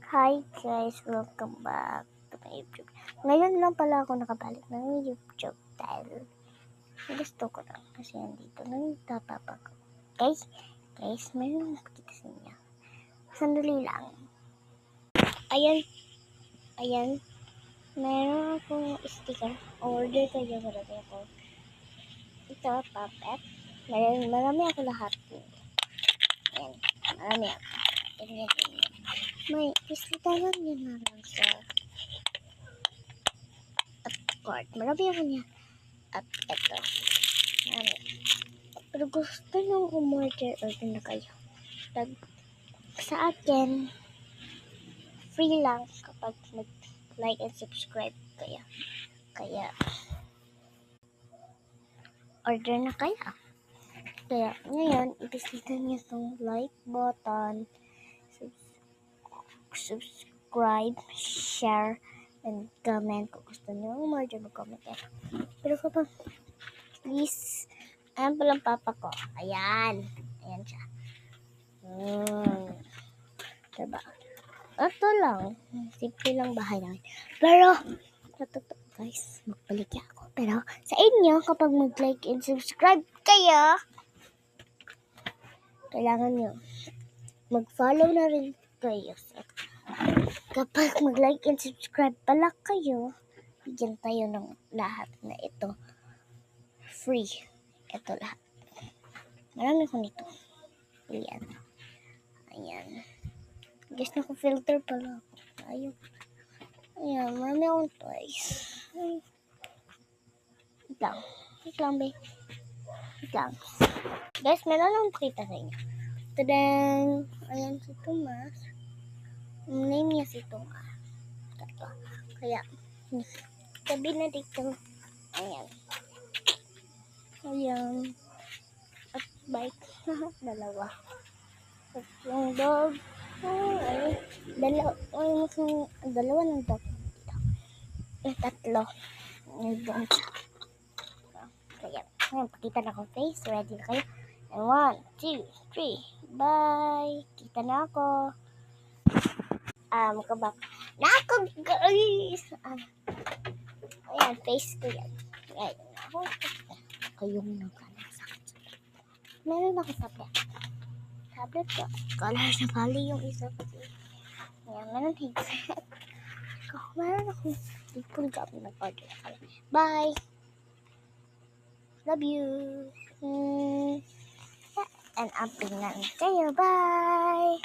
Hi guys, welcome back to my YouTube. Ngayon lang pala ako nakabalik ng YouTube dahil gusto ko lang kasi nandito nagtapapa ko. Guys, mayroon nakikita sa inyo. Sandali lang. Ayan, mayroon akong sticker. Order kayo, marami ako. Ito, puppet. Marami ako lahat. Ayan, marami ako. Tingnan. May islitaran yun na lang sa card. Marami ako niya. At eto. Marami. Pero gusto nyo umorder na kayo. Sa akin, free lang kapag mag-like and subscribe kayo. Kaya, order na kayo. Kaya, ngayon, ibisita nyo itong like button, subscribe, share, and comment kung gusto nyo umorder, mag-comment kayo. Pero kapag, please, ayan palang papa ko. Ayan siya. Diba? Ito lang. Simple lang bahay namin. Pero, guys, magpaligya ako. Pero, sa inyo, kapag mag-like and subscribe kayo, kailangan nyo mag-follow na rin kayo. Kapag mag-like and subscribe pala kayo, bigyan tayo ng lahat na ito. Free. Ito lahat. Marami ko nito. Pilihan. Ayan. Guess na ko filter pala. Ayun. Ayan, marami akong toys. Wait lang, babe. Wait lang. Guys, meron akong pakita sa inyo. Tadang! Ayan si Tomas. Name niya si Tomas. Kaya, tabi na dito. Ayan. At bike. Dalawa. At yung dog. Dalawa ng dog. Tatlo. Doon siya. Kaya, pakita na ako face. Ready na kayo? And 1, 2, 3. Bye! Kita na ako. Kabak. Nako, guys! Ayan, face ko yan. Ayan, ako. Kayong nagkakasakit. Meron ako tablet. Tablet ko. Color na pali yung isa ko. Ayan, meron headset. Meron akong full job na order. Bye! Love you! And uping na kayo. Bye!